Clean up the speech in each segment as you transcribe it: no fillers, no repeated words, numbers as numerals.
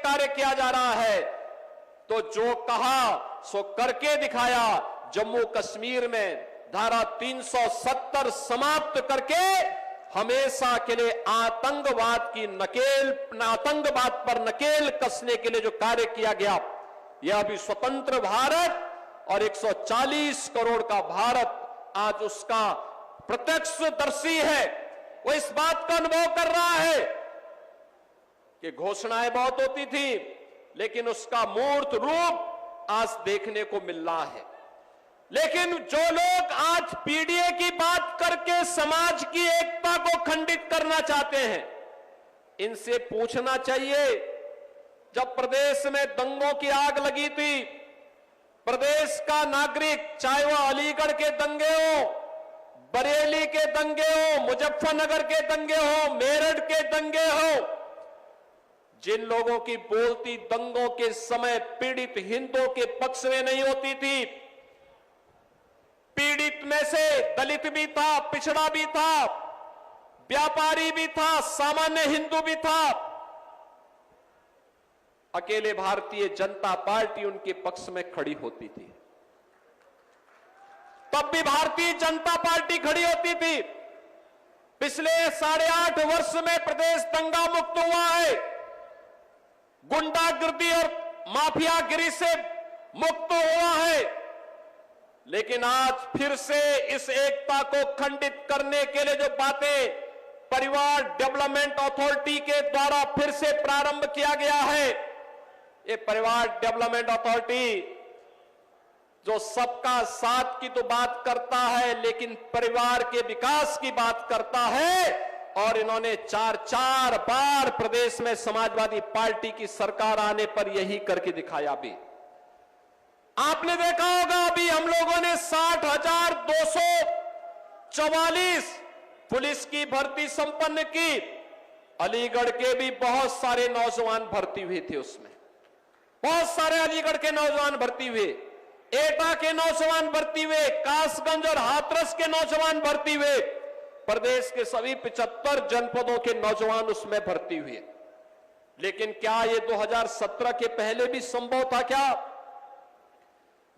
कार्य किया जा रहा है। तो जो कहा सो करके दिखाया। जम्मू कश्मीर में धारा 370 समाप्त करके हमेशा के लिए आतंकवाद पर नकेल कसने के लिए जो कार्य किया गया, यह अभी स्वतंत्र भारत और 140 करोड़ का भारत आज उसका प्रत्यक्षदर्शी है। वो इस बात का अनुभव कर रहा है कि घोषणाएं बहुत होती थी, लेकिन उसका मूर्त रूप आज देखने को मिल रहा है। लेकिन जो लोग आज पीडीए की बात करके समाज की एकता को खंडित करना चाहते हैं, इनसे पूछना चाहिए, जब प्रदेश में दंगों की आग लगी थी, प्रदेश का नागरिक, चाहे वह अलीगढ़ के दंगे हो, बरेली के दंगे हो, मुजफ्फरनगर के दंगे हो, मेरठ के दंगे हो, जिन लोगों की बोलती दंगों के समय पीड़ित हिंदुओं के पक्ष में नहीं होती थी, पीड़ित में से दलित भी था, पिछड़ा भी था, व्यापारी भी था, सामान्य हिंदू भी था, अकेले भारतीय जनता पार्टी उनके पक्ष में खड़ी होती थी। तब भी भारतीय जनता पार्टी खड़ी होती थी। पिछले 8.5 वर्ष में प्रदेश दंगा मुक्त हुआ है, गुंडागिरी और माफियागिरी से मुक्त हुआ है। लेकिन आज फिर से इस एकता को खंडित करने के लिए जो बातें परिवार डेवलपमेंट अथॉरिटी के द्वारा फिर से प्रारंभ किया गया है, ये परिवार डेवलपमेंट अथॉरिटी जो सबका साथ की तो बात करता है, लेकिन परिवार के विकास की बात करता है। और इन्होंने 4 बार प्रदेश में समाजवादी पार्टी की सरकार आने पर यही करके दिखाया। भी आपने देखा होगा, अभी हम लोगों ने 60,244 पुलिस की भर्ती संपन्न की। अलीगढ़ के भी बहुत सारे नौजवान भर्ती हुए थे, उसमें बहुत सारे अलीगढ़ के नौजवान भर्ती हुए, एटा के नौजवान भर्ती हुए, कासगंज और हाथरस के नौजवान भर्ती हुए, प्रदेश के सभी 75 जनपदों के नौजवान उसमें भर्ती हुए। लेकिन क्या ये 2017 के पहले भी संभव था? क्या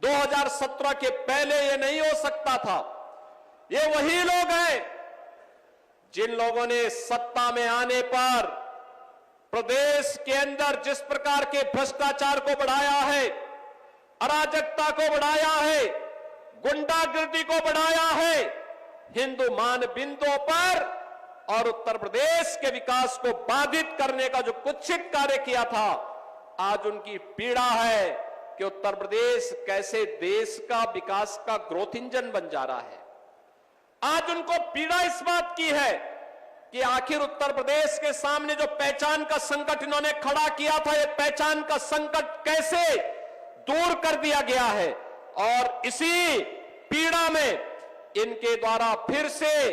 2017 के पहले ये नहीं हो सकता था? ये वही लोग हैं जिन लोगों ने सत्ता में आने पर प्रदेश के अंदर जिस प्रकार के भ्रष्टाचार को बढ़ाया है, अराजकता को बढ़ाया है, गुंडागिरी को बढ़ाया है, हिंदू मानबिंदुओं पर और उत्तर प्रदेश के विकास को बाधित करने का जो कुत्सित कार्य किया था, आज उनकी पीड़ा है कि उत्तर प्रदेश कैसे देश का विकास का ग्रोथ इंजन बन जा रहा है। आज उनको पीड़ा इस बात की है कि आखिर उत्तर प्रदेश के सामने जो पहचान का संकट इन्होंने खड़ा किया था, ये पहचान का संकट कैसे दूर कर दिया गया है। और इसी पीड़ा में इनके द्वारा फिर से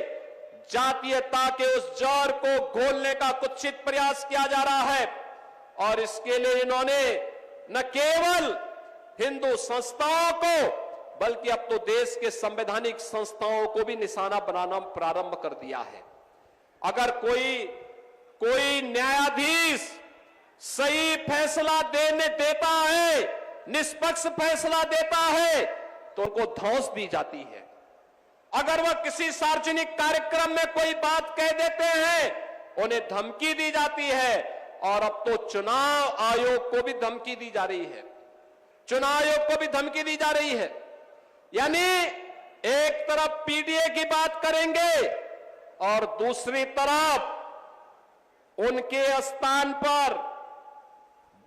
जातीयता के उस जहर को घोलने का कुत्सित प्रयास किया जा रहा है। और इसके लिए इन्होंने न केवल हिंदू संस्थाओं को, बल्कि अब तो देश के संवैधानिक संस्थाओं को भी निशाना बनाना प्रारंभ कर दिया है। अगर कोई न्यायाधीश सही फैसला देता है, निष्पक्ष फैसला देता है, तो उनको धौंस दी जाती है। अगर वह किसी सार्वजनिक कार्यक्रम में कोई बात कह देते हैं, उन्हें धमकी दी जाती है। और अब तो चुनाव आयोग को भी धमकी दी जा रही है, चुनाव आयोग को भी धमकी दी जा रही है। यानी एक तरफ पीडीए की बात करेंगे और दूसरी तरफ उनके स्थान पर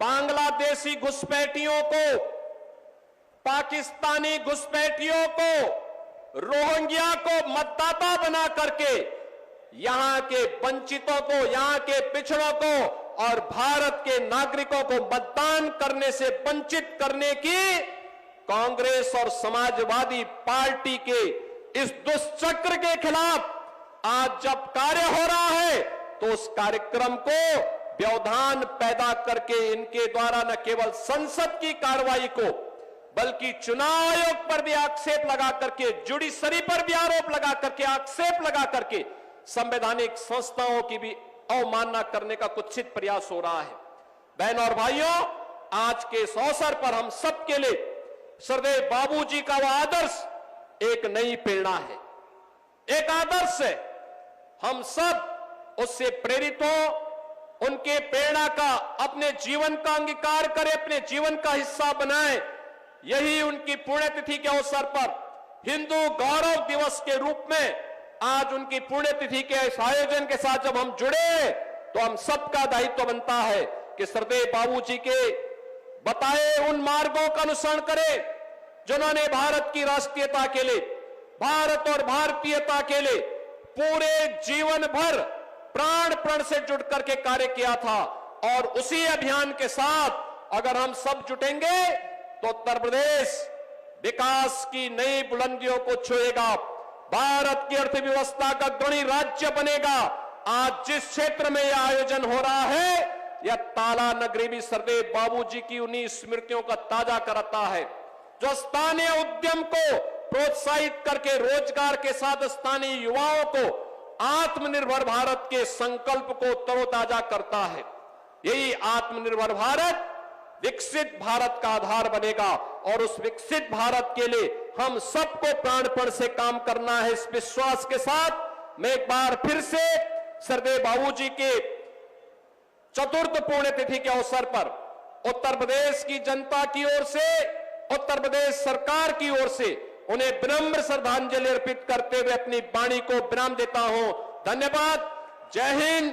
बांग्लादेशी घुसपैठियों को, पाकिस्तानी घुसपैठियों को, रोहिंग्या को मतदाता बना करके यहां के वंचितों को, यहां के पिछड़ों को और भारत के नागरिकों को मतदान करने से वंचित करने की कांग्रेस और समाजवादी पार्टी के इस दुष्चक्र के खिलाफ आज जब कार्य हो रहा है, तो उस कार्यक्रम को व्यवधान पैदा करके इनके द्वारा न केवल संसद की कार्रवाई को, बल्कि चुनाव आयोग पर भी आक्षेप लगा करके, जुडिशरी पर भी आरोप लगा करके, आक्षेप लगा करके संवैधानिक संस्थाओं की भी अवमानना करने का कुत्सित प्रयास हो रहा है। बहनों और भाइयों, आज के इस अवसर पर हम सबके लिए सरदेव बाबूजी का वह आदर्श एक नई प्रेरणा है, एक आदर्श है। हम सब उससे प्रेरित हो, उनके प्रेरणा का अपने जीवन का अंगीकार करें, अपने जीवन का हिस्सा बनाएं। यही उनकी पुण्यतिथि के अवसर पर हिंदू गौरव दिवस के रूप में आज उनकी पुण्यतिथि के इस आयोजन के साथ जब हम जुड़े तो हम सबका दायित्व बनता है कि सरदेव बाबूजी के बताए उन मार्गों का अनुसरण करें जिन्होंने भारत की राष्ट्रीयता के लिए, भारत और भारतीयता के लिए पूरे जीवन भर प्राण प्रण से जुट करके कार्य किया था। और उसी अभियान के साथ अगर हम सब जुटेंगे तो उत्तर प्रदेश विकास की नई बुलंदियों को छुएगा, भारत की अर्थव्यवस्था का गणी राज्य बनेगा। आज जिस क्षेत्र में यह आयोजन हो रहा है, यह ताला नगरी भी सरदेव बाबूजी की उन्हीं स्मृतियों का ताजा कराता है, जो स्थानीय उद्यम को प्रोत्साहित करके रोजगार के साथ स्थानीय युवाओं को आत्मनिर्भर भारत के संकल्प को तरोताजा करता है। यही आत्मनिर्भर भारत विकसित भारत का आधार बनेगा और उस विकसित भारत के लिए हम सबको प्राणपण से काम करना है। इस विश्वास के साथ मैं एक बार फिर से सरदेव बाबूजी के चतुर्थ पुण्यतिथि के अवसर पर उत्तर प्रदेश की जनता की ओर से, उत्तर प्रदेश सरकार की ओर से उन्हें विनम्र श्रद्धांजलि अर्पित करते हुए अपनी वाणी को विराम देता हूं। धन्यवाद। जय हिंद,